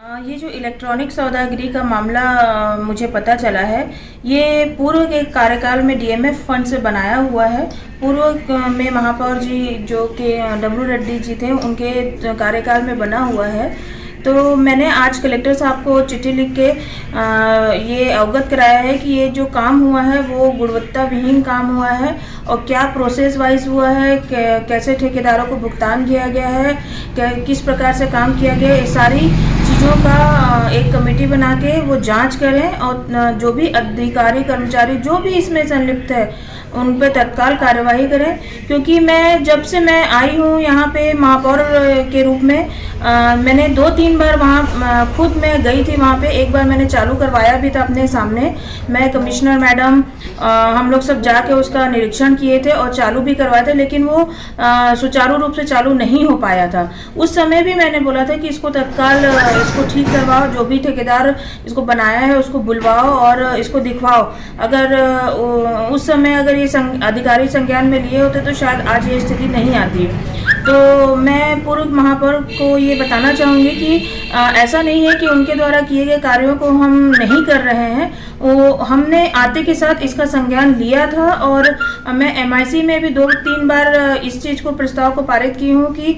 ये जो इलेक्ट्रॉनिक सौदागरी का मामला मुझे पता चला है, ये पूर्व के कार्यकाल में डीएमएफ फंड से बनाया हुआ है। पूर्व में महापौर जी जो कि डब्ल्यू रेड्डी जी थे, उनके कार्यकाल में बना हुआ है। तो मैंने आज कलेक्टर साहब को चिट्ठी लिख के ये अवगत कराया है कि ये जो काम हुआ है वो गुणवत्ता विहीन काम हुआ है और क्या प्रोसेस वाइज हुआ है, कैसे ठेकेदारों को भुगतान किया गया है, किस प्रकार से काम किया गया है, ये सारी चीज़ों का एक कमेटी बना के वो जांच करें और जो भी अधिकारी कर्मचारी जो भी इसमें संलिप्त है उन पर तत्काल कार्यवाही करें। क्योंकि जब से मैं आई हूँ यहाँ पे महापौर के रूप में, मैंने 2-3 बार वहाँ खुद मैं गई थी वहाँ पे। एक बार मैंने चालू करवाया भी था अपने सामने, मैं कमिश्नर मैडम हम लोग सब जाके उसका निरीक्षण किए थे और चालू भी करवाए थे, लेकिन वो सुचारू रूप से चालू नहीं हो पाया था। उस समय भी मैंने बोला था कि इसको तत्काल इसको ठीक करवाओ, जो भी ठेकेदार इसको बनाया है उसको बुलवाओ और इसको दिखवाओ। अगर उस समय अगर ये अधिकारी संज्ञान में लिए होते तो शायद आज ये स्थिति नहीं आती। तो मैं पूर्व महापौर को ये बताना चाहूँगी कि ऐसा नहीं है कि उनके द्वारा किए गए कार्यों को हम नहीं कर रहे हैं। वो हमने आते के साथ इसका संज्ञान लिया था और मैं एमआईसी में भी 2-3 बार इस चीज़ को प्रस्ताव को पारित की हूँ कि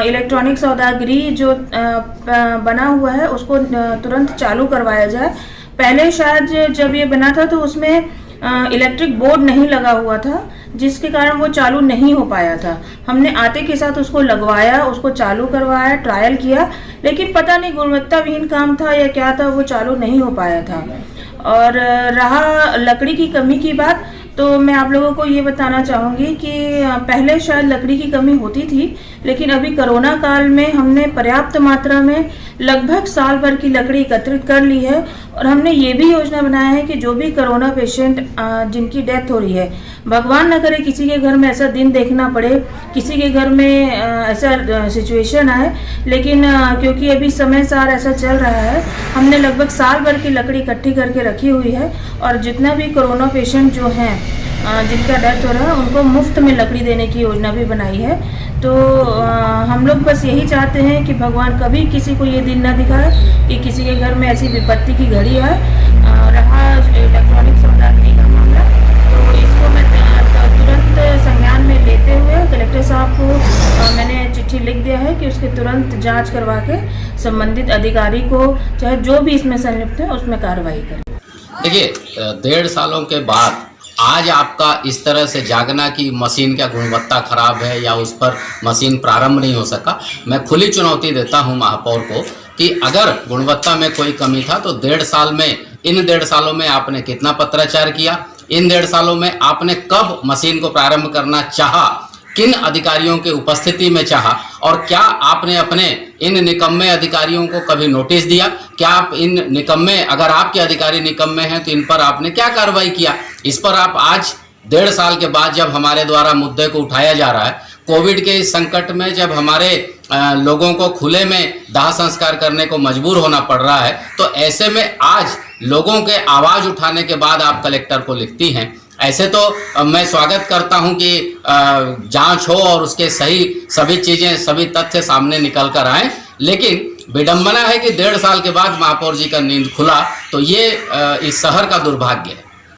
इलेक्ट्रॉनिक सौदागरी जो बना हुआ है उसको तुरंत चालू करवाया जाए। पहले शायद जब ये बना था तो उसमें इलेक्ट्रिक बोर्ड नहीं लगा हुआ था, जिसके कारण वो चालू नहीं हो पाया था। हमने आते के साथ उसको लगवाया, उसको चालू करवाया, ट्रायल किया, लेकिन पता नहीं गुणवत्ता विहीन काम था या क्या था, वो चालू नहीं हो पाया था। और रहा लकड़ी की कमी की बात, तो मैं आप लोगों को ये बताना चाहूँगी कि पहले शायद लकड़ी की कमी होती थी, लेकिन अभी कोरोना काल में हमने पर्याप्त मात्रा में लगभग साल भर की लकड़ी एकत्रित कर ली है। और हमने ये भी योजना बनाया है कि जो भी कोरोना पेशेंट जिनकी डेथ हो रही है, भगवान न करे किसी के घर में ऐसा दिन देखना पड़े, किसी के घर में ऐसा सिचुएशन आए, लेकिन क्योंकि अभी समय सार ऐसा चल रहा है, हमने लगभग साल भर की लकड़ी इकट्ठी करके रखी हुई है। और जितना भी कोरोना पेशेंट जो हैं जिनका डेथ हो रहा है उनको मुफ्त में लकड़ी देने की योजना भी बनाई है। तो हम लोग बस यही चाहते हैं कि भगवान कभी किसी को ये दिन न दिखाए कि किसी के घर में ऐसी विपत्ति की घड़ी आए। रहा इलेक्ट्रॉनिक सौदागरी का मामला, तो इसको मैं तुरंत संज्ञान में लेते हुए कलेक्टर साहब को मैंने चिट्ठी लिख दिया है कि उसके तुरंत जांच करवा के संबंधित अधिकारी को चाहे जो भी इसमें संलिप्त है उसमें कार्रवाई करें। देखिए, 1.5 सालों के बाद आज आपका इस तरह से जागना कि मशीन का गुणवत्ता खराब है या उस पर मशीन प्रारंभ नहीं हो सका, मैं खुली चुनौती देता हूं महापौर को कि अगर गुणवत्ता में कोई कमी था तो 1.5 साल में, इन 1.5 सालों में आपने कितना पत्राचार किया, इन 1.5 सालों में आपने कब मशीन को प्रारंभ करना चाहा, किन अधिकारियों के उपस्थिति में चाहा, और क्या आपने अपने इन निकम्मे अधिकारियों को कभी नोटिस दिया? क्या आप इन निकम्मे, अगर आपके अधिकारी निकम्मे हैं तो इन पर आपने क्या कार्रवाई किया? इस पर आप आज 1.5 साल के बाद जब हमारे द्वारा मुद्दे को उठाया जा रहा है, कोविड के इस संकट में जब हमारे लोगों को खुले में दाह संस्कार करने को मजबूर होना पड़ रहा है, तो ऐसे में आज लोगों के आवाज़ उठाने के बाद आप कलेक्टर को लिखती हैं। ऐसे तो मैं स्वागत करता हूं कि जांच हो और उसके सभी चीज़ें, सभी तथ्य सामने निकल कर आएँ, लेकिन विडंबना है कि 1.5 साल के बाद महापौर जी का नींद खुला, तो ये इस शहर का दुर्भाग्य है।